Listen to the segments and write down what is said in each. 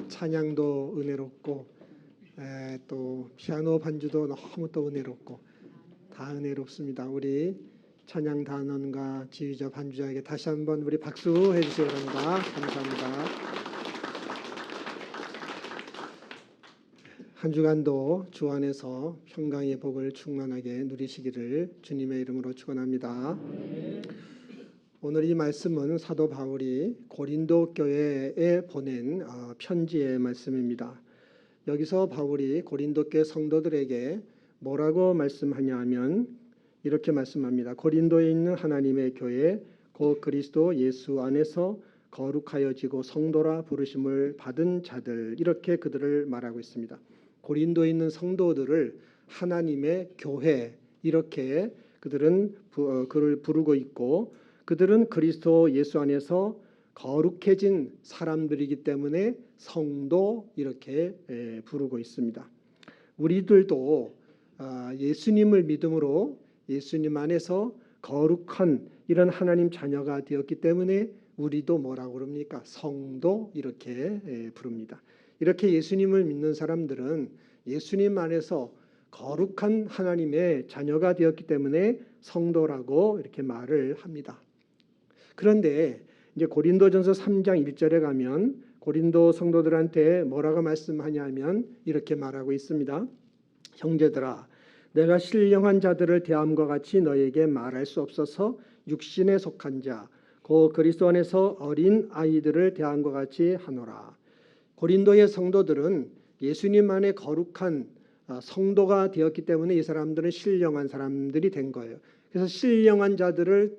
찬양도 은혜롭고 또 피아노 반주도 너무 또 은혜롭고 다 은혜롭습니다. 우리 찬양 단원과 지휘자 반주자에게 다시 한번 우리 박수 해주시기 바랍니다. 감사합니다. 한 주간도 주 안에서 평강의 복을 충만하게 누리시기를 주님의 이름으로 축원합니다. 오늘 이 말씀은 사도 바울이 고린도 교회에 보낸 편지의 말씀입니다. 여기서 바울이 고린도 교회 성도들에게 뭐라고 말씀하냐 하면 이렇게 말씀합니다. 고린도에 있는 하나님의 교회 곧 그리스도 예수 안에서 거룩하여지고 성도라 부르심을 받은 자들, 이렇게 그들을 말하고 있습니다. 고린도에 있는 성도들을 하나님의 교회, 이렇게 그들은 그를 부르고 있고, 그들은 그리스도 예수 안에서 거룩해진 사람들이기 때문에 성도, 이렇게 부르고 있습니다. 우리들도 예수님을 믿음으로 예수님 안에서 거룩한 이런 하나님 자녀가 되었기 때문에 우리도 뭐라고 그럽니까? 성도, 이렇게 부릅니다. 이렇게 예수님을 믿는 사람들은 예수님 안에서 거룩한 하나님의 자녀가 되었기 때문에 성도라고 이렇게 말을 합니다. 그런데 이제 고린도전서 3장 1절에 가면 고린도 성도들한테 뭐라고 말씀하냐면 이렇게 말하고 있습니다. 형제들아, 내가 신령한 자들을 대함과 같이 너에게 말할 수 없어서 육신에 속한 자, 곧 그리스도 안에서 어린 아이들을 대함과 같이 하노라. 고린도의 성도들은 예수님 안에 거룩한 성도가 되었기 때문에 이 사람들은 신령한 사람들이 된 거예요. 그래서 신령한 자들을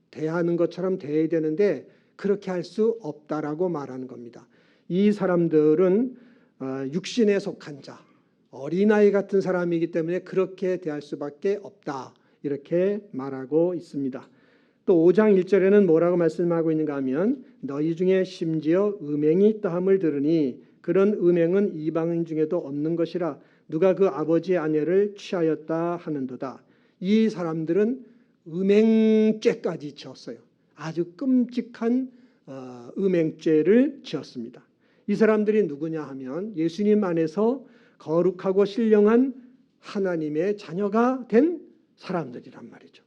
대하는 것처럼 대해야 되는데 그렇게 할 수 없다라고 말하는 겁니다. 이 사람들은 육신에 속한 자, 어린아이 같은 사람이기 때문에 그렇게 대할 수밖에 없다, 이렇게 말하고 있습니다. 또 5장 1절에는 뭐라고 말씀하고 있는가 하면 너희 중에 심지어 음행이 있다 함을 들으니 그런 음행은 이방인 중에도 없는 것이라 누가 그 아버지의 아내를 취하였다 하는도다. 이 사람들은 음행죄까지 지었어요. 아주 끔찍한 음행죄를 지었습니다. 이 사람들이 누구냐 하면 예수님 안에서 거룩하고 신령한 하나님의 자녀가 된 사람들이란 말이죠.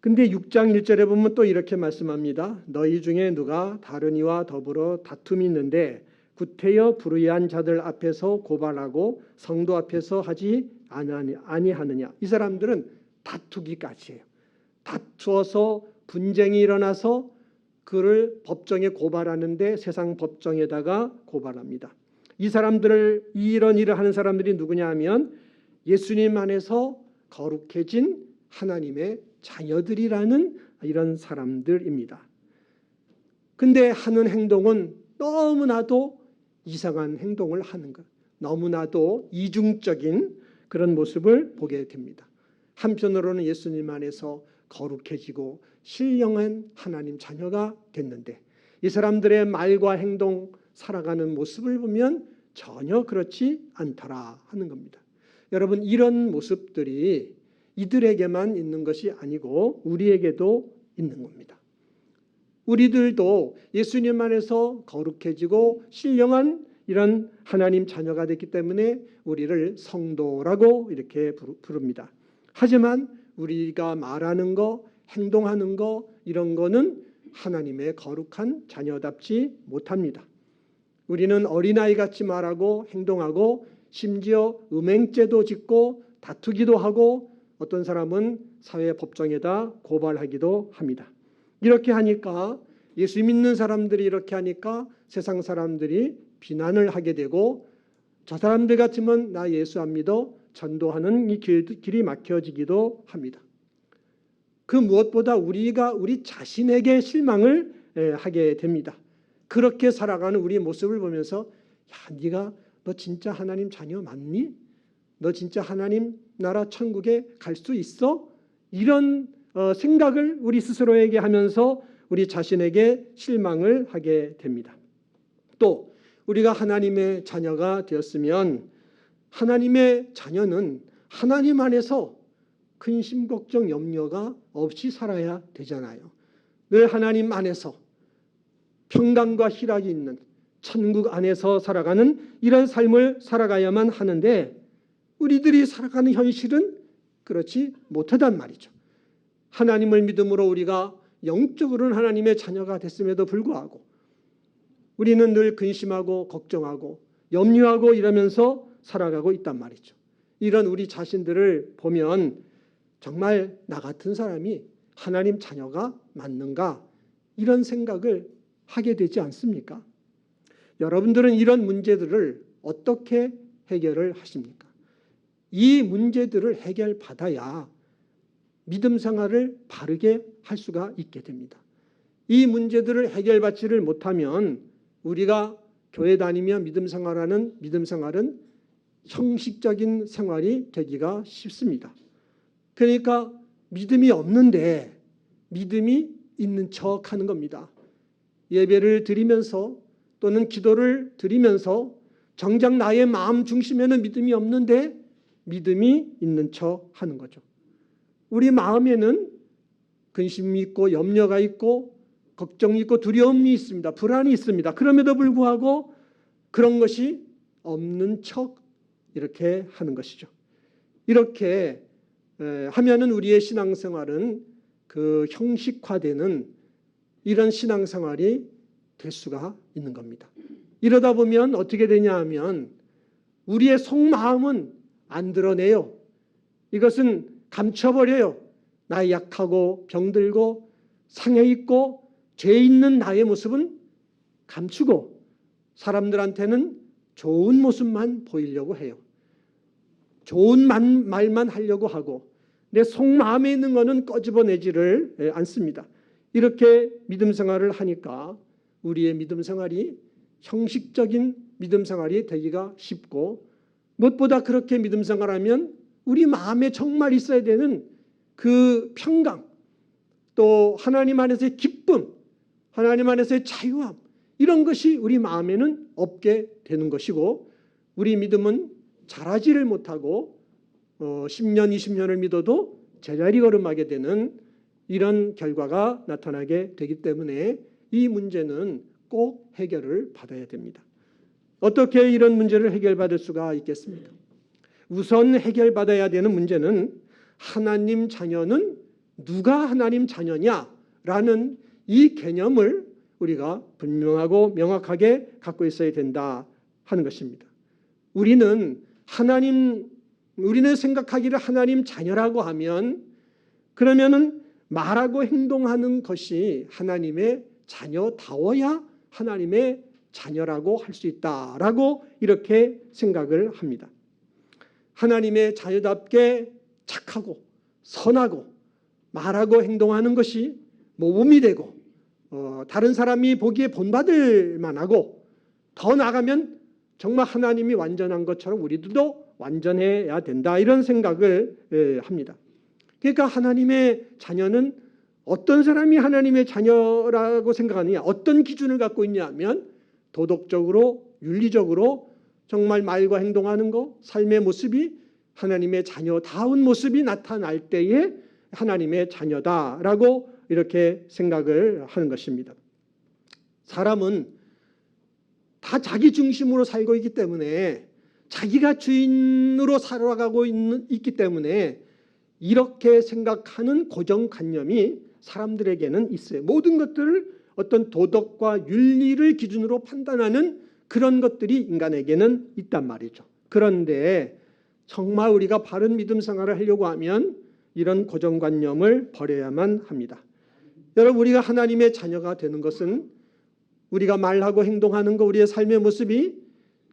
근데 6장 1절에 보면 또 이렇게 말씀합니다. 너희 중에 누가 다른 이와 더불어 다툼이 있는데 구태여 불의한 자들 앞에서 고발하고 성도 앞에서 하지 아니하느냐. 이 사람들은 다투기까지 해요. 다투어서 분쟁이 일어나서 그를 법정에 고발하는데 세상 법정에다가 고발합니다. 이 사람들을, 이런 일을 하는 사람들이 누구냐 하면 예수님 안에서 거룩해진 하나님의 자녀들이라는 이런 사람들입니다. 근데 하는 행동은 너무나도 이상한 행동을 하는 것, 너무나도 이중적인 그런 모습을 보게 됩니다. 한편으로는 예수님 안에서 거룩해지고 신령한 하나님 자녀가 됐는데 이 사람들의 말과 행동, 살아가는 모습을 보면 전혀 그렇지 않더라 하는 겁니다. 여러분, 이런 모습들이 이들에게만 있는 것이 아니고 우리에게도 있는 겁니다. 우리들도 예수님 안에서 거룩해지고 신령한 이런 하나님 자녀가 됐기 때문에 우리를 성도라고 이렇게 부릅니다. 하지만 우리가 말하는 거, 행동하는 거, 이런 거는 하나님의 거룩한 자녀답지 못합니다. 우리는 어린아이같이 말하고 행동하고 심지어 음행죄도 짓고 다투기도 하고 어떤 사람은 사회법정에다 고발하기도 합니다. 이렇게 하니까, 예수 믿는 사람들이 이렇게 하니까 세상 사람들이 비난을 하게 되고 저 사람들 같으면 나 예수 안 믿어 전도하는 이 길이 막혀지기도 합니다. 그 무엇보다 우리가 우리 자신에게 실망을 하게 됩니다. 그렇게 살아가는 우리의 모습을 보면서 야, 너 진짜 하나님 자녀 맞니? 너 진짜 하나님 나라 천국에 갈 수 있어? 이런 생각을 우리 스스로에게 하면서 우리 자신에게 실망을 하게 됩니다. 또 우리가 하나님의 자녀가 되었으면 하나님의 자녀는 하나님 안에서 근심 걱정 염려가 없이 살아야 되잖아요. 늘 하나님 안에서 평강과 희락이 있는, 천국 안에서 살아가는 이런 삶을 살아가야만 하는데 우리들이 살아가는 현실은 그렇지 못하단 말이죠. 하나님을 믿음으로 우리가 영적으로는 하나님의 자녀가 됐음에도 불구하고 우리는 늘 근심하고 걱정하고 염려하고 이러면서 살아가고 있단 말이죠. 이런 우리 자신들을 보면 정말 나 같은 사람이 하나님 자녀가 맞는가 이런 생각을 하게 되지 않습니까? 여러분들은 이런 문제들을 어떻게 해결을 하십니까? 이 문제들을 해결받아야 믿음 생활을 바르게 할 수가 있게 됩니다. 이 문제들을 해결받지를 못하면 우리가 교회 다니며 믿음 생활은 형식적인 생활이 되기가 쉽습니다. 그러니까 믿음이 없는데 믿음이 있는 척 하는 겁니다. 예배를 드리면서 또는 기도를 드리면서 정작 나의 마음 중심에는 믿음이 없는데 믿음이 있는 척 하는 거죠. 우리 마음에는 근심이 있고 염려가 있고 걱정이 있고 두려움이 있습니다. 불안이 있습니다. 그럼에도 불구하고 그런 것이 없는 척 이렇게 하는 것이죠. 이렇게 하면은 우리의 신앙생활은 그 형식화되는 이런 신앙생활이 될 수가 있는 겁니다. 이러다 보면 어떻게 되냐 하면 우리의 속마음은 안 드러내요. 이것은 감춰버려요. 나의 약하고 병들고 상해 있고 죄 있는 나의 모습은 감추고 사람들한테는 좋은 모습만 보이려고 해요. 좋은 말만 하려고 하고 내 속마음에 있는 것은 꺼집어내지를 않습니다. 이렇게 믿음 생활을 하니까 우리의 믿음 생활이 형식적인 믿음 생활이 되기가 쉽고 무엇보다 그렇게 믿음 생활하면 우리 마음에 정말 있어야 되는 그 평강 또 하나님 안에서의 기쁨 하나님 안에서의 자유함 이런 것이 우리 마음에는 없게 되는 것이고 우리 믿음은 자라지를 못하고 10년 20년을 믿어도 제자리 걸음하게 되는 이런 결과가 나타나게 되기 때문에 이 문제는 꼭 해결을 받아야 됩니다. 어떻게 이런 문제를 해결받을 수가 있겠습니까? 우선 해결받아야 되는 문제는 하나님 자녀는 누가 하나님 자녀냐라는 이 개념을 우리가 분명하고 명확하게 갖고 있어야 된다 하는 것입니다. 우리는 생각하기를 하나님 자녀라고 하면 그러면은 말하고 행동하는 것이 하나님의 자녀다워야 하나님의 자녀라고 할 수 있다라고 이렇게 생각을 합니다. 하나님의 자녀답게 착하고 선하고 말하고 행동하는 것이 모범이 되고 다른 사람이 보기에 본받을 만하고 더 나아가면 정말 하나님이 완전한 것처럼 우리들도 완전해야 된다 이런 생각을 합니다. 그러니까 하나님의 자녀는 어떤 사람이 하나님의 자녀라고 생각하느냐 어떤 기준을 갖고 있냐 하면 도덕적으로 윤리적으로 정말 말과 행동하는 것 삶의 모습이 하나님의 자녀다운 모습이 나타날 때에 하나님의 자녀다라고 이렇게 생각을 하는 것입니다. 사람은 다 자기 중심으로 살고 있기 때문에 자기가 주인으로 살아가고 있기 때문에 이렇게 생각하는 고정관념이 사람들에게는 있어요. 모든 것들을 어떤 도덕과 윤리를 기준으로 판단하는 그런 것들이 인간에게는 있단 말이죠. 그런데 정말 우리가 바른 믿음 생활을 하려고 하면 이런 고정관념을 버려야만 합니다. 여러분 우리가 하나님의 자녀가 되는 것은 우리가 말하고 행동하는 것 우리의 삶의 모습이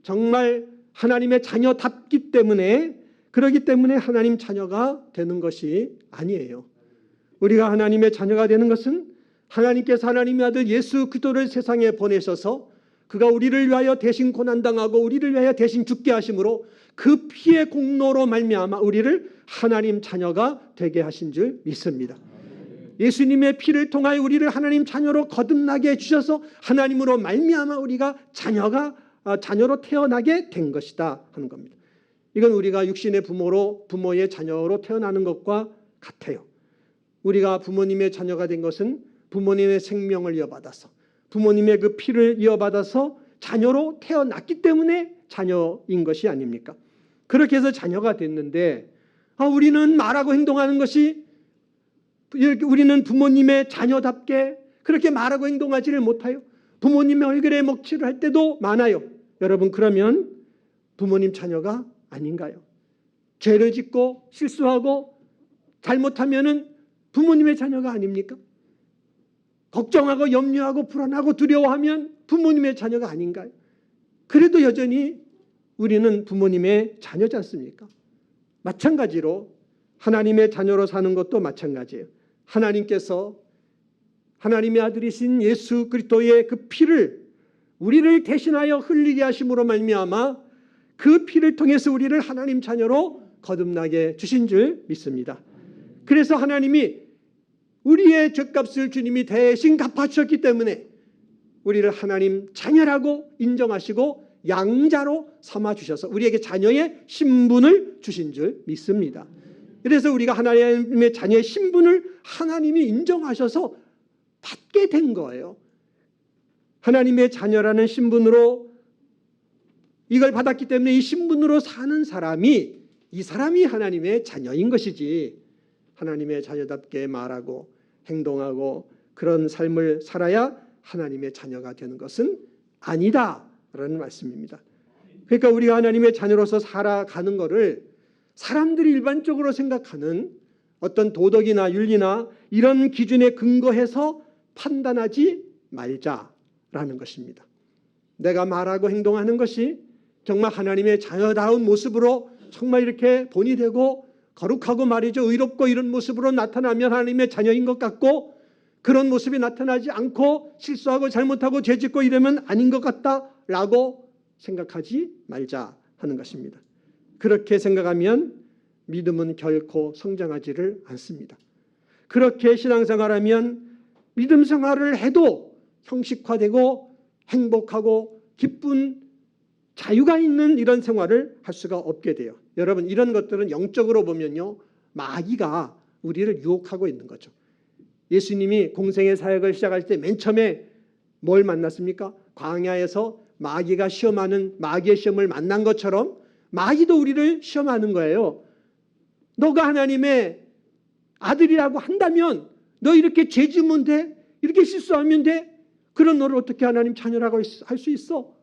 정말 하나님의 자녀답기 때문에 그렇기 때문에 하나님 자녀가 되는 것이 아니에요. 우리가 하나님의 자녀가 되는 것은 하나님께서 하나님의 아들 예수 그리스도를 세상에 보내셔서 그가 우리를 위하여 대신 고난당하고 우리를 위하여 대신 죽게 하심으로 그 피의 공로로 말미암아 우리를 하나님 자녀가 되게 하신 줄 믿습니다. 예수님의 피를 통하여 우리를 하나님 자녀로 거듭나게 해주셔서 하나님으로 말미암아 우리가 자녀로 태어나게 된 것이다 하는 겁니다. 이건 우리가 육신의 부모의 자녀로 태어나는 것과 같아요. 우리가 부모님의 자녀가 된 것은 부모님의 생명을 이어받아서 부모님의 그 피를 이어받아서 자녀로 태어났기 때문에 자녀인 것이 아닙니까? 그렇게 해서 자녀가 됐는데 우리는 말하고 행동하는 것이 우리는 부모님의 자녀답게 그렇게 말하고 행동하지를 못해요. 부모님의 얼굴에 먹칠을 할 때도 많아요. 여러분, 그러면 부모님 자녀가 아닌가요? 죄를 짓고 실수하고 잘못하면은 부모님의 자녀가 아닙니까? 걱정하고 염려하고 불안하고 두려워하면 부모님의 자녀가 아닌가요? 그래도 여전히 우리는 부모님의 자녀지 않습니까? 마찬가지로 하나님의 자녀로 사는 것도 마찬가지예요. 하나님께서 하나님의 아들이신 예수 그리스도의 그 피를 우리를 대신하여 흘리게 하심으로 말미암아 그 피를 통해서 우리를 하나님 자녀로 거듭나게 주신 줄 믿습니다. 그래서 하나님이 우리의 죗값을 주님이 대신 갚아주셨기 때문에 우리를 하나님 자녀라고 인정하시고 양자로 삼아주셔서 우리에게 자녀의 신분을 주신 줄 믿습니다. 그래서 우리가 하나님의 자녀의 신분을 하나님이 인정하셔서 받게 된 거예요. 하나님의 자녀라는 신분으로 이걸 받았기 때문에 이 신분으로 사는 사람이 이 사람이 하나님의 자녀인 것이지 하나님의 자녀답게 말하고 행동하고 그런 삶을 살아야 하나님의 자녀가 되는 것은 아니다라는 말씀입니다. 그러니까 우리가 하나님의 자녀로서 살아가는 것을 사람들이 일반적으로 생각하는 어떤 도덕이나 윤리나 이런 기준에 근거해서 판단하지 말자라는 것입니다. 내가 말하고 행동하는 것이 정말 하나님의 자녀다운 모습으로 정말 이렇게 본이 되고 거룩하고 말이죠 의롭고 이런 모습으로 나타나면 하나님의 자녀인 것 같고 그런 모습이 나타나지 않고 실수하고 잘못하고 죄짓고 이러면 아닌 것 같다라고 생각하지 말자 하는 것입니다. 그렇게 생각하면 믿음은 결코 성장하지를 않습니다. 그렇게 신앙생활하면 믿음 생활을 해도 형식화되고 행복하고 기쁜 자유가 있는 이런 생활을 할 수가 없게 돼요. 여러분, 이런 것들은 영적으로 보면요 마귀가 우리를 유혹하고 있는 거죠. 예수님이 공생의 사역을 시작할 때 맨 처음에 뭘 만났습니까? 광야에서 마귀가 시험하는 마귀의 시험을 만난 것처럼 마귀도 우리를 시험하는 거예요. 너가 하나님의 아들이라고 한다면 너 이렇게 죄 지으면 돼? 이렇게 실수하면 돼? 그런 너를 어떻게 하나님 자녀라고 할 수 있어?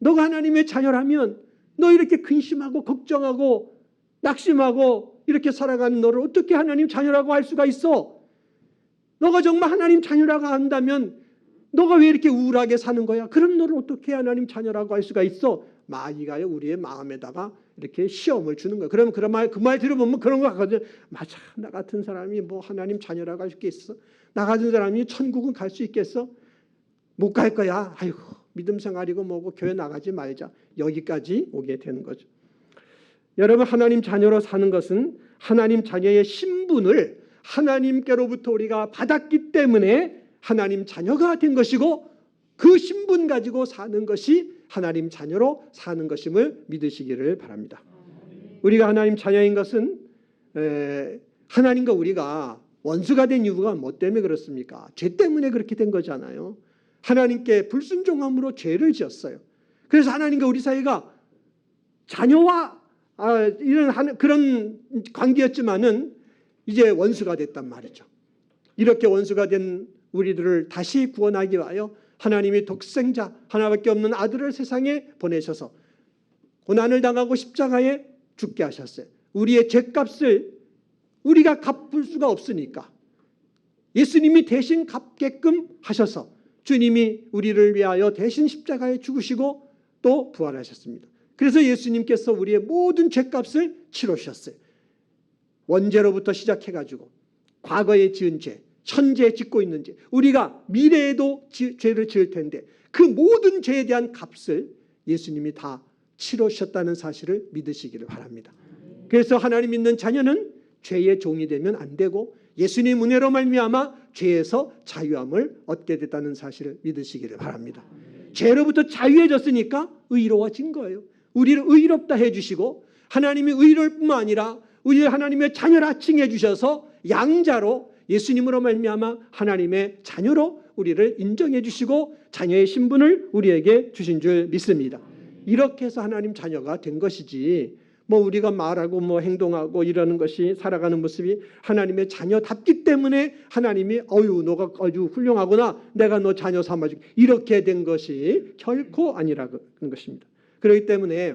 너가 하나님의 자녀라면 너 이렇게 근심하고 걱정하고 낙심하고 이렇게 살아가는 너를 어떻게 하나님 자녀라고 할 수가 있어? 너가 정말 하나님 자녀라고 한다면 너가 왜 이렇게 우울하게 사는 거야? 그럼 너를 어떻게 하나님 자녀라고 할 수가 있어? 마귀가요 우리의 마음에다가 이렇게 시험을 주는 거예요. 그러면 그 말 들어보면 그런 거 같거든요. 맞아, 나 같은 사람이 뭐 하나님 자녀라고 할 수 있겠어? 나 같은 사람이 천국은 갈 수 있겠어? 못 갈 거야. 아이고 믿음 생활이고 뭐고 교회 나가지 말자. 여기까지 오게 되는 거죠. 여러분, 하나님 자녀로 사는 것은 하나님 자녀의 신분을 하나님께로부터 우리가 받았기 때문에 하나님 자녀가 된 것이고 그 신분 가지고 사는 것이 하나님 자녀로 사는 것임을 믿으시기를 바랍니다. 우리가 하나님 자녀인 것은 하나님과 우리가 원수가 된 이유가 뭐 때문에 그렇습니까? 죄 때문에 그렇게 된 거잖아요. 하나님께 불순종함으로 죄를 지었어요. 그래서 하나님과 우리 사이가 자녀와 이런 그런 관계였지만은 이제 원수가 됐단 말이죠. 이렇게 원수가 된 우리들을 다시 구원하기 위하여 하나님이 독생자 하나밖에 없는 아들을 세상에 보내셔서 고난을 당하고 십자가에 죽게 하셨어요. 우리의 죄값을 우리가 갚을 수가 없으니까 예수님이 대신 갚게끔 하셔서 주님이 우리를 위하여 대신 십자가에 죽으시고 또 부활하셨습니다. 그래서 예수님께서 우리의 모든 죄값을 치르셨어요. 원죄로부터 시작해가지고 과거에 지은 죄, 현재 짓고 있는 죄, 우리가 미래에도 죄를 지을 텐데 그 모든 죄에 대한 값을 예수님이 다 치르셨다는 사실을 믿으시기를 바랍니다. 그래서 하나님 믿는 자녀는 죄의 종이 되면 안 되고 예수님 은혜로 말미암아 죄에서 자유함을 얻게 됐다는 사실을 믿으시기를 바랍니다. 죄로부터 자유해졌으니까 의로워진 거예요. 우리를 의롭다 해주시고 하나님이 의로울 뿐만 아니라 우리를 하나님의 자녀라 칭해 주셔서 양자로 예수님으로 말미암아 하나님의 자녀로 우리를 인정해 주시고 자녀의 신분을 우리에게 주신 줄 믿습니다. 이렇게 해서 하나님 자녀가 된 것이지 뭐 우리가 말하고 뭐 행동하고 이러는 것이 살아가는 모습이 하나님의 자녀답기 때문에 하나님이 어유 너가 아주 훌륭하구나 내가 너 자녀 삼아줄게 이렇게 된 것이 결코 아니라는 것입니다. 그렇기 때문에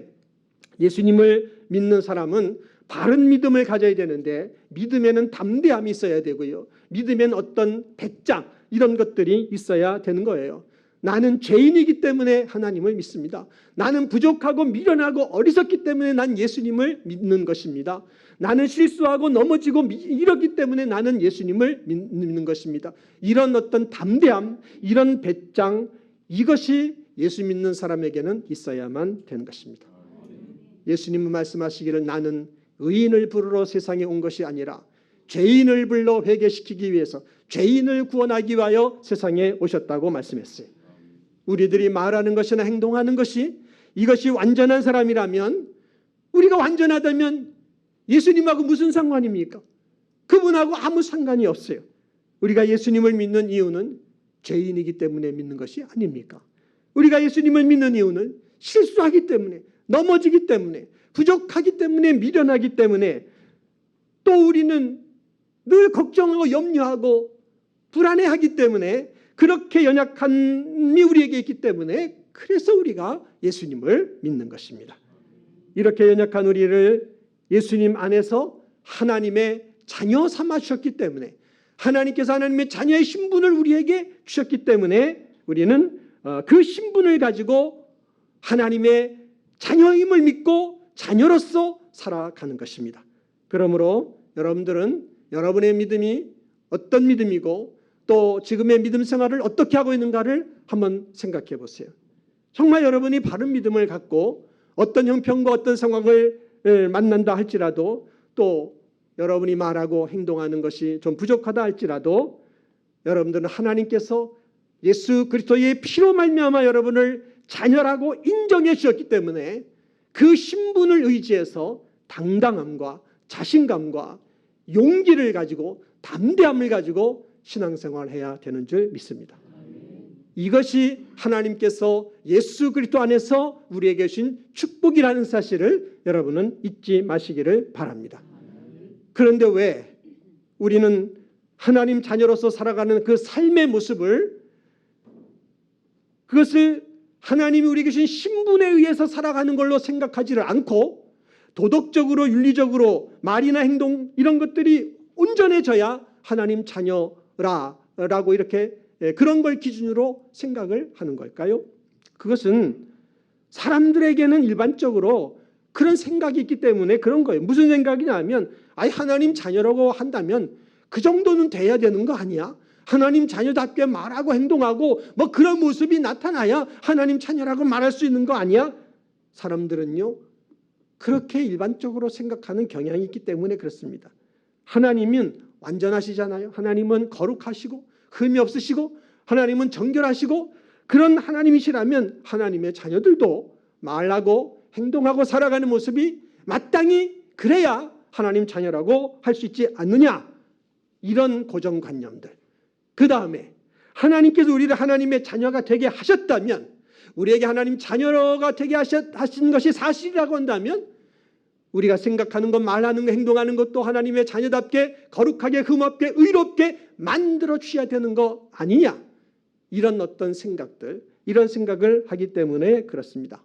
예수님을 믿는 사람은 바른 믿음을 가져야 되는데 믿음에는 담대함이 있어야 되고요. 믿음에는 어떤 배짱 이런 것들이 있어야 되는 거예요. 나는 죄인이기 때문에 하나님을 믿습니다. 나는 부족하고 미련하고 어리석기 때문에 난 예수님을 믿는 것입니다. 나는 실수하고 넘어지고 이렇기 때문에 나는 예수님을 믿는 것입니다. 이런 어떤 담대함, 이런 배짱 이것이 예수 믿는 사람에게는 있어야만 되는 것입니다. 예수님은 말씀하시기를 나는 의인을 부르러 세상에 온 것이 아니라 죄인을 불러 회개시키기 위해서 죄인을 구원하기 위하여 세상에 오셨다고 말씀했어요. 우리들이 말하는 것이나 행동하는 것이 이것이 완전한 사람이라면 우리가 완전하다면 예수님하고 무슨 상관입니까? 그분하고 아무 상관이 없어요. 우리가 예수님을 믿는 이유는 죄인이기 때문에 믿는 것이 아닙니까? 우리가 예수님을 믿는 이유는 실수하기 때문에 넘어지기 때문에 부족하기 때문에 미련하기 때문에 또 우리는 늘 걱정하고 염려하고 불안해하기 때문에 그렇게 연약함이 우리에게 있기 때문에 그래서 우리가 예수님을 믿는 것입니다. 이렇게 연약한 우리를 예수님 안에서 하나님의 자녀 삼아 주셨기 때문에 하나님께서 하나님의 자녀의 신분을 우리에게 주셨기 때문에 우리는 그 신분을 가지고 하나님의 자녀임을 믿고 자녀로서 살아가는 것입니다. 그러므로 여러분들은 여러분의 믿음이 어떤 믿음이고 또 지금의 믿음 생활을 어떻게 하고 있는가를 한번 생각해 보세요. 정말 여러분이 바른 믿음을 갖고 어떤 형편과 어떤 상황을 만난다 할지라도 또 여러분이 말하고 행동하는 것이 좀 부족하다 할지라도 여러분들은 하나님께서 예수 그리스도의 피로 말미암아 여러분을 자녀라고 인정해 주셨기 때문에 그 신분을 의지해서 당당함과 자신감과 용기를 가지고 담대함을 가지고 신앙생활을 해야 되는 줄 믿습니다. 이것이 하나님께서 예수 그리스도 안에서 우리에게 주신 축복이라는 사실을 여러분은 잊지 마시기를 바랍니다. 그런데 왜 우리는 하나님 자녀로서 살아가는 그 삶의 모습을 그것을 하나님이 우리에게 주신 신분에 의해서 살아가는 걸로 생각하지를 않고 도덕적으로 윤리적으로 말이나 행동 이런 것들이 온전해져야 하나님 자녀라고 이렇게 그런 걸 기준으로 생각을 하는 걸까요? 그것은 사람들에게는 일반적으로 그런 생각이 있기 때문에 그런 거예요. 무슨 생각이냐 하면 하나님 자녀라고 한다면 그 정도는 돼야 되는 거 아니야? 하나님 자녀답게 말하고 행동하고 뭐 그런 모습이 나타나야 하나님 자녀라고 말할 수 있는 거 아니야? 사람들은요 그렇게 일반적으로 생각하는 경향이 있기 때문에 그렇습니다. 하나님은 완전하시잖아요. 하나님은 거룩하시고 흠이 없으시고 하나님은 정결하시고 그런 하나님이시라면 하나님의 자녀들도 말하고 행동하고 살아가는 모습이 마땅히 그래야 하나님 자녀라고 할 수 있지 않느냐? 이런 고정관념들. 그 다음에 하나님께서 우리를 하나님의 자녀가 되게 하셨다면 우리에게 하나님 자녀가 되게 하신 것이 사실이라고 한다면 우리가 생각하는 것, 말하는 것, 행동하는 것도 하나님의 자녀답게 거룩하게 흠없게 의롭게 만들어 주셔야 되는 거 아니냐? 이런 어떤 생각들, 이런 생각을 하기 때문에 그렇습니다.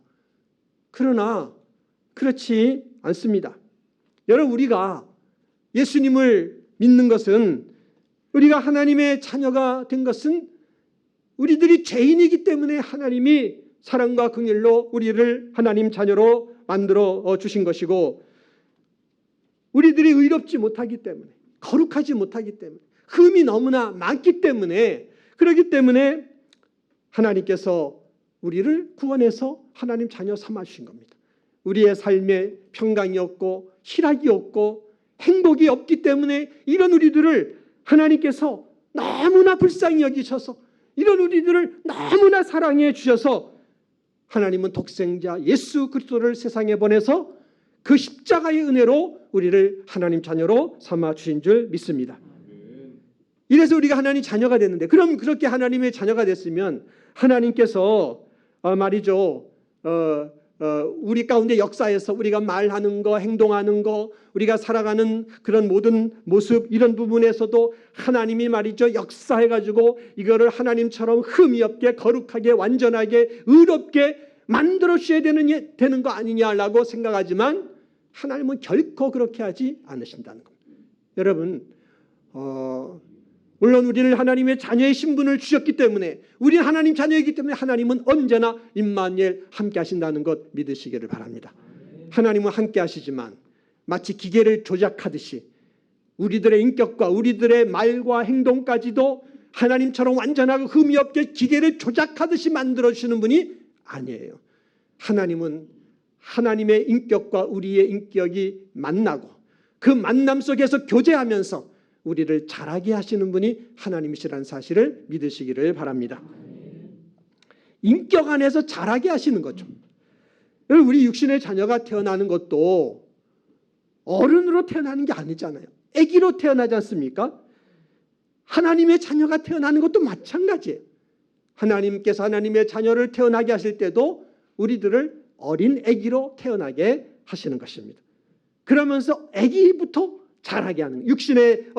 그러나 그렇지 않습니다. 여러분 우리가 예수님을 믿는 것은 우리가 하나님의 자녀가 된 것은 우리들이 죄인이기 때문에 하나님이 사랑과 긍휼로 우리를 하나님 자녀로 만들어 주신 것이고 우리들이 의롭지 못하기 때문에 거룩하지 못하기 때문에 흠이 너무나 많기 때문에 그렇기 때문에 하나님께서 우리를 구원해서 하나님 자녀 삼아 주신 겁니다. 우리의 삶에 평강이 없고 희락이 없고 행복이 없기 때문에 이런 우리들을 하나님께서 너무나 불쌍히 여기셔서 이런 우리들을 너무나 사랑해 주셔서 하나님은 독생자 예수 그리스도를 세상에 보내서 그 십자가의 은혜로 우리를 하나님 자녀로 삼아 주신 줄 믿습니다. 이래서 우리가 하나님 자녀가 됐는데, 그럼 그렇게 하나님의 자녀가 됐으면 하나님께서 말이죠, 우리 가운데 역사에서 우리가 말하는 거, 행동하는 거, 우리가 살아가는 그런 모든 모습, 이런 부분에서도 하나님이 말이죠, 역사해가지고 이거를 하나님처럼 흠이 없게, 거룩하게, 완전하게, 의롭게 만들어 주셔야 되는 거 아니냐라고 생각하지만 하나님은 결코 그렇게 하지 않으신다는 겁니다. 여러분, 물론 우리를 하나님의 자녀의 신분을 주셨기 때문에, 우리는 하나님 자녀이기 때문에 하나님은 언제나 임마누엘 함께 하신다는 것 믿으시기를 바랍니다. 하나님은 함께 하시지만 마치 기계를 조작하듯이 우리들의 인격과 우리들의 말과 행동까지도 하나님처럼 완전하고 흠이 없게 기계를 조작하듯이 만들어주시는 분이 아니에요. 하나님은 하나님의 인격과 우리의 인격이 만나고 그 만남 속에서 교제하면서 우리를 자라게 하시는 분이 하나님이시라는 사실을 믿으시기를 바랍니다. 인격 안에서 자라게 하시는 거죠. 우리 육신의 자녀가 태어나는 것도 어른으로 태어나는 게 아니잖아요. 아기로 태어나지 않습니까? 하나님의 자녀가 태어나는 것도 마찬가지예요. 하나님께서 하나님의 자녀를 태어나게 하실 때도 우리들을 어린 아기로 태어나게 하시는 것입니다. 그러면서 아기부터 자라게 하는, 육신의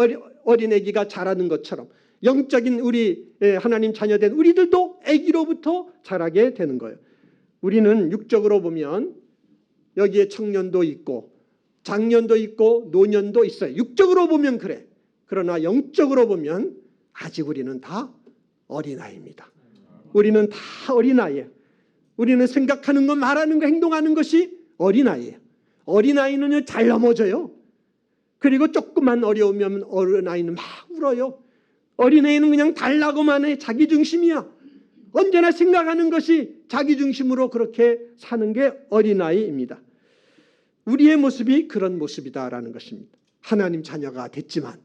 어린 아기가 자라는 것처럼 영적인 우리 하나님 자녀된 우리들도 아기로부터 자라게 되는 거예요. 우리는 육적으로 보면 여기에 청년도 있고 장년도 있고 노년도 있어요. 육적으로 보면 그래. 그러나 영적으로 보면 아직 우리는 다 어린아이입니다. 우리는 다 어린아이예요. 우리는 생각하는 것, 말하는 것, 행동하는 것이 어린아이예요. 어린아이는 잘 넘어져요. 그리고 조금만 어려우면 어린아이는 막 울어요. 어린아이는 그냥 달라고만 해. 자기중심이야. 언제나 생각하는 것이 자기중심으로 그렇게 사는 게 어린아이입니다. 우리의 모습이 그런 모습이다라는 것입니다. 하나님 자녀가 됐지만,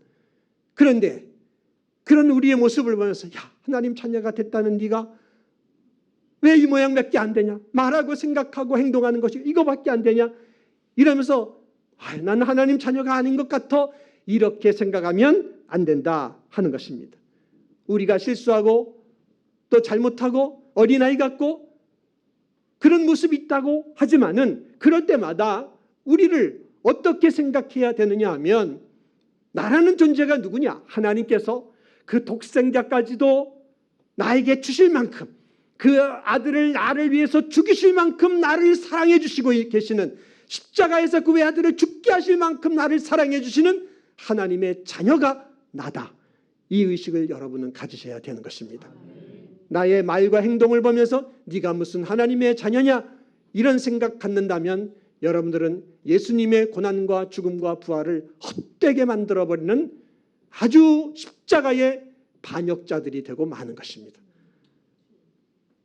그런데 그런 우리의 모습을 보면서 야, 하나님 자녀가 됐다는 네가 왜 이 모양밖에 안 되냐? 말하고 생각하고 행동하는 것이 이거밖에 안 되냐? 이러면서 나는 하나님 자녀가 아닌 것 같아, 이렇게 생각하면 안 된다 하는 것입니다. 우리가 실수하고 또 잘못하고 어린아이 같고 그런 모습이 있다고 하지만은 그럴 때마다 우리를 어떻게 생각해야 되느냐 하면, 나라는 존재가 누구냐? 하나님께서 그 독생자까지도 나에게 주실 만큼, 그 아들을 나를 위해서 죽이실 만큼 나를 사랑해 주시고 계시는, 십자가에서 그 외아들을 죽게 하실 만큼 나를 사랑해 주시는 하나님의 자녀가 나다. 이 의식을 여러분은 가지셔야 되는 것입니다. 나의 말과 행동을 보면서 네가 무슨 하나님의 자녀냐, 이런 생각 갖는다면 여러분들은 예수님의 고난과 죽음과 부활을 헛되게 만들어버리는 아주 십자가의 반역자들이 되고 마는 것입니다.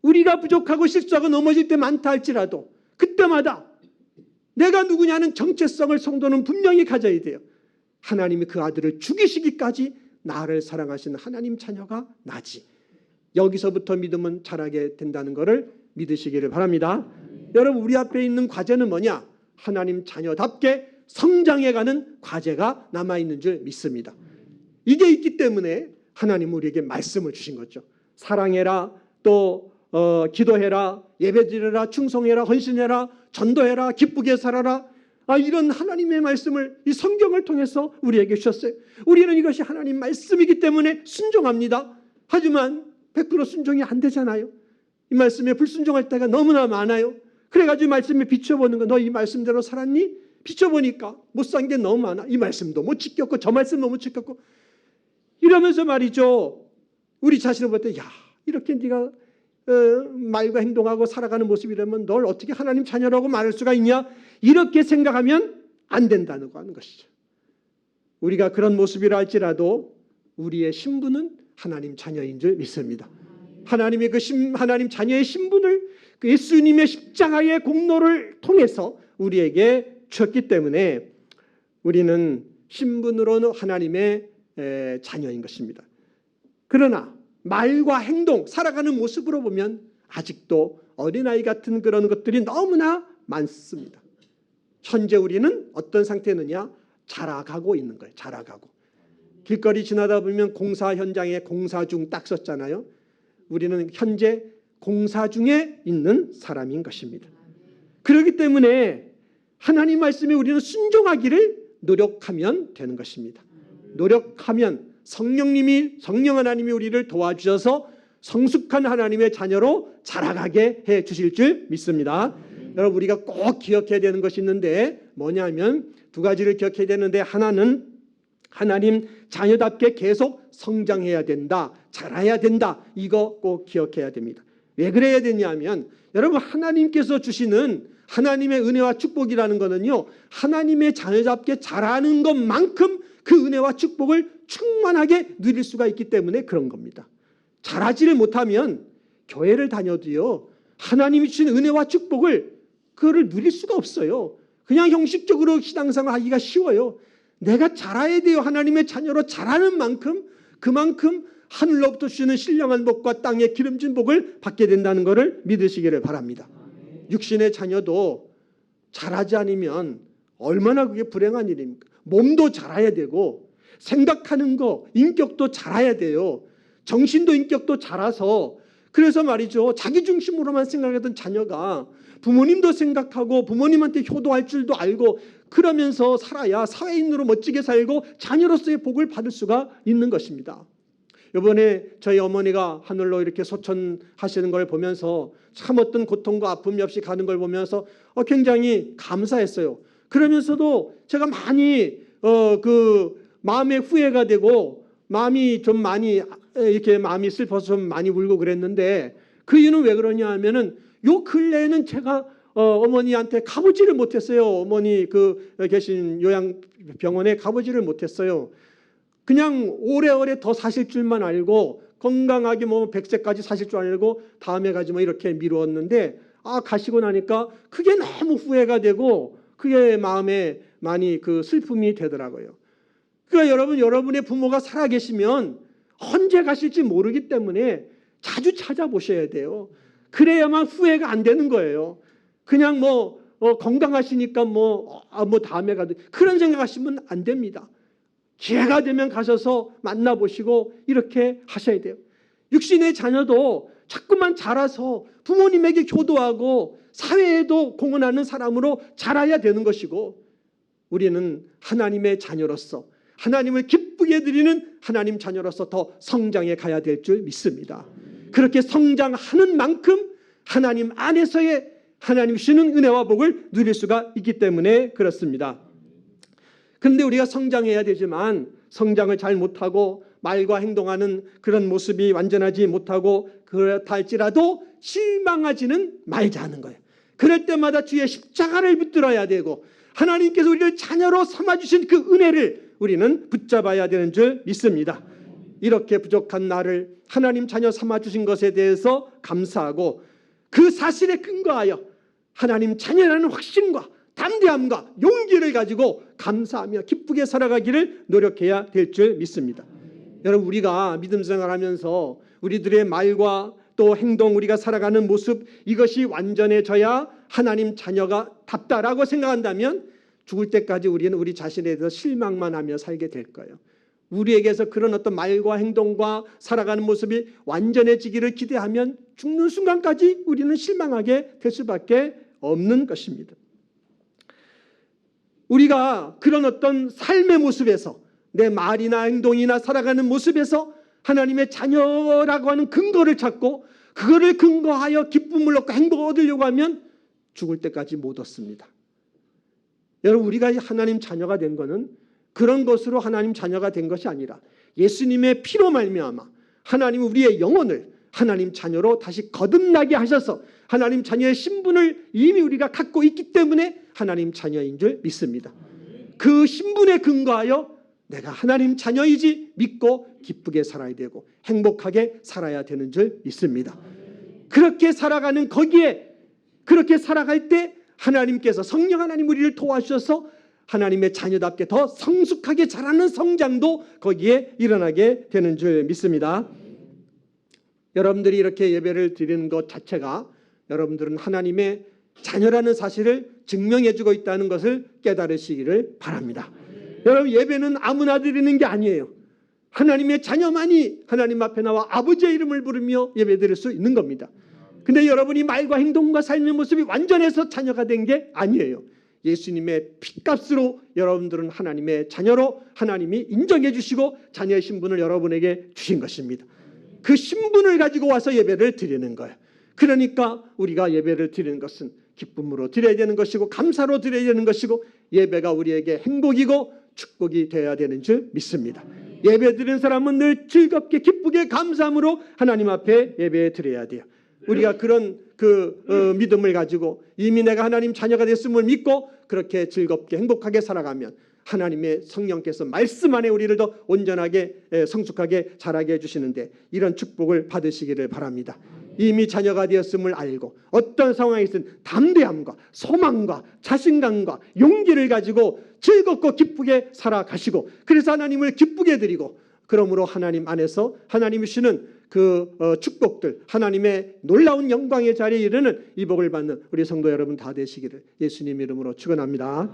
우리가 부족하고 실수하고 넘어질 때 많다 할지라도 그때마다 내가 누구냐는 정체성을 성도는 분명히 가져야 돼요. 하나님이 그 아들을 죽이시기까지 나를 사랑하시는 하나님 자녀가 나지. 여기서부터 믿음은 자라게 된다는 것을 믿으시기를 바랍니다. 여러분, 우리 앞에 있는 과제는 뭐냐? 하나님 자녀답게 성장해가는 과제가 남아있는 줄 믿습니다. 이게 있기 때문에 하나님은 우리에게 말씀을 주신 거죠. 사랑해라, 또 기도해라, 예배드려라, 충성해라, 헌신해라, 전도해라, 기쁘게 살아라. 이런 하나님의 말씀을 이 성경을 통해서 우리에게 주셨어요. 우리는 이것이 하나님 말씀이기 때문에 순종합니다. 하지만 100% 순종이 안 되잖아요. 이 말씀에 불순종할 때가 너무나 많아요. 그래가지고 말씀에 비춰보는 거, 너 이 말씀대로 살았니? 비춰보니까 못 산 게 너무 많아. 이 말씀도 못 지켰고 저 말씀도 못 지켰고 이러면서 말이죠, 우리 자신을 볼 때 야, 이렇게 네가 말과 행동하고 살아가는 모습이라면 널 어떻게 하나님 자녀라고 말할 수가 있냐? 이렇게 생각하면 안 된다는 거 하는 것이죠. 우리가 그런 모습이라 할지라도 우리의 신분은 하나님 자녀인 줄 믿습니다. 하나님의 하나님 자녀의 신분을 그 예수님의 십자가의 공로를 통해서 우리에게 주었기 때문에 우리는 신분으로는 하나님의 자녀인 것입니다. 그러나 말과 행동, 살아가는 모습으로 보면 아직도 어린아이 같은 그런 것들이 너무나 많습니다. 현재 우리는 어떤 상태느냐? 자라가고 있는 거예요. 자라가고. 길거리 지나다 보면 공사 현장에 공사 중 딱 썼잖아요. 우리는 현재 공사 중에 있는 사람인 것입니다. 그렇기 때문에 하나님 말씀에 우리는 순종하기를 노력하면 되는 것입니다. 노력하면 성령 하나님이 우리를 도와주셔서 성숙한 하나님의 자녀로 자라가게 해 주실 줄 믿습니다. 여러분, 우리가 꼭 기억해야 되는 것이 있는데 뭐냐면 두 가지를 기억해야 되는데, 하나는 하나님 자녀답게 계속 성장해야 된다, 자라야 된다. 이거 꼭 기억해야 됩니다. 왜 그래야 되냐면, 여러분, 하나님께서 주시는 하나님의 은혜와 축복이라는 것은요, 하나님의 자녀답게 자라는 것만큼 그 은혜와 축복을 충만하게 누릴 수가 있기 때문에 그런 겁니다. 자라지를 못하면 교회를 다녀도요, 하나님이 주신 은혜와 축복을 그거를 누릴 수가 없어요. 그냥 형식적으로 신앙생활 하기가 쉬워요. 내가 자라야 돼요. 하나님의 자녀로 자라는 만큼 그만큼 하늘로부터 주시는 신령한 복과 땅의 기름진 복을 받게 된다는 것을 믿으시기를 바랍니다. 육신의 자녀도 자라지 않으면 얼마나 그게 불행한 일입니까? 몸도 자라야 되고 생각하는 거, 인격도 자라야 돼요. 정신도 인격도 자라서, 그래서 말이죠, 자기 중심으로만 생각하던 자녀가 부모님도 생각하고 부모님한테 효도할 줄도 알고 그러면서 살아야 사회인으로 멋지게 살고 자녀로서의 복을 받을 수가 있는 것입니다. 이번에 저희 어머니가 하늘로 이렇게 소천하시는 걸 보면서 참 어떤 고통과 아픔이 없이 가는 걸 보면서 굉장히 감사했어요. 그러면서도 제가 많이 마음에 후회가 되고 마음이 좀 많이 이렇게 마음이 슬퍼서 좀 많이 울고 그랬는데, 그 이유는 왜 그러냐 하면은 요 근래에는 제가 어머니한테 가보지를 못했어요. 어머니 계신 요양병원에 가보지를 못했어요. 그냥 오래오래 더 사실 줄만 알고 건강하게 100세까지 사실 줄 알고 다음에 가지 이렇게 미루었는데, 가시고 나니까 그게 너무 후회가 되고 그게 마음에 많이 슬픔이 되더라고요. 그러니까 여러분의 부모가 살아계시면 언제 가실지 모르기 때문에 자주 찾아보셔야 돼요. 그래야만 후회가 안 되는 거예요. 그냥 건강하시니까 다음에 가도 그런 생각하시면 안 됩니다. 기회가 되면 가셔서 만나보시고 이렇게 하셔야 돼요. 육신의 자녀도 자꾸만 자라서 부모님에게 효도하고 사회에도 공헌하는 사람으로 자라야 되는 것이고, 우리는 하나님의 자녀로서 하나님을 기쁘게 드리는 하나님 자녀로서 더 성장해 가야 될 줄 믿습니다. 그렇게 성장하는 만큼 하나님 안에서의 하나님 주시는 은혜와 복을 누릴 수가 있기 때문에 그렇습니다. 그런데 우리가 성장해야 되지만 성장을 잘 못하고 말과 행동하는 그런 모습이 완전하지 못하고 그렇다 할지라도 실망하지는 말자는 거예요. 그럴 때마다 주의 십자가를 붙들어야 되고 하나님께서 우리를 자녀로 삼아주신 그 은혜를 우리는 붙잡아야 되는 줄 믿습니다. 이렇게 부족한 나를 하나님 자녀 삼아주신 것에 대해서 감사하고 그 사실에 근거하여 하나님 자녀라는 확신과 담대함과 용기를 가지고 감사하며 기쁘게 살아가기를 노력해야 될 줄 믿습니다. 여러분, 우리가 믿음 생활하면서 우리들의 말과 또 행동, 우리가 살아가는 모습, 이것이 완전해져야 하나님 자녀가 답다라고 생각한다면 죽을 때까지 우리는 우리 자신에 대해서 실망만 하며 살게 될 거예요. 우리에게서 그런 어떤 말과 행동과 살아가는 모습이 완전해지기를 기대하면 죽는 순간까지 우리는 실망하게 될 수밖에 없는 것입니다. 우리가 그런 어떤 삶의 모습에서, 내 말이나 행동이나 살아가는 모습에서 하나님의 자녀라고 하는 근거를 찾고 그거를 근거하여 기쁨을 얻고 행복을 얻으려고 하면 죽을 때까지 못 얻습니다. 여러분, 우리가 하나님 자녀가 된 것은 그런 것으로 하나님 자녀가 된 것이 아니라 예수님의 피로 말미암아 하나님 우리의 영혼을 하나님 자녀로 다시 거듭나게 하셔서 하나님 자녀의 신분을 이미 우리가 갖고 있기 때문에 하나님 자녀인 줄 믿습니다. 그 신분에 근거하여 내가 하나님 자녀이지 믿고 기쁘게 살아야 되고 행복하게 살아야 되는 줄 믿습니다. 그렇게 살아가는 거기에, 그렇게 살아갈 때 하나님께서 성령 하나님 우리를 도와주셔서 하나님의 자녀답게 더 성숙하게 자라는 성장도 거기에 일어나게 되는 줄 믿습니다. 여러분들이 이렇게 예배를 드리는 것 자체가 여러분들은 하나님의 자녀라는 사실을 증명해주고 있다는 것을 깨달으시기를 바랍니다. 여러분, 예배는 아무나 드리는 게 아니에요. 하나님의 자녀만이 하나님 앞에 나와 아버지의 이름을 부르며 예배드릴 수 있는 겁니다. 근데 여러분이 말과 행동과 삶의 모습이 완전해서 자녀가 된 게 아니에요. 예수님의 핏값으로 여러분들은 하나님의 자녀로 하나님이 인정해 주시고 자녀의 신분을 여러분에게 주신 것입니다. 그 신분을 가지고 와서 예배를 드리는 거예요. 그러니까 우리가 예배를 드리는 것은 기쁨으로 드려야 되는 것이고 감사로 드려야 되는 것이고 예배가 우리에게 행복이고 축복이 되어야 되는 줄 믿습니다. 예배 드리는 사람은 늘 즐겁게 기쁘게 감사함으로 하나님 앞에 예배 드려야 돼요. 우리가 그런 믿음을 가지고 이미 내가 하나님 자녀가 됐음을 믿고 그렇게 즐겁게 행복하게 살아가면 하나님의 성령께서 말씀 안에 우리를 더 온전하게 성숙하게 자라게 해주시는데 이런 축복을 받으시기를 바랍니다. 이미 자녀가 되었음을 알고 어떤 상황에서는 담대함과 소망과 자신감과 용기를 가지고 즐겁고 기쁘게 살아가시고 그래서 하나님을 기쁘게 드리고 그러므로 하나님 안에서 하나님이 주시는 그 축복들 하나님의 놀라운 영광의 자리에 이르는 이 복을 받는 우리 성도 여러분 다 되시기를 예수님 이름으로 축원합니다.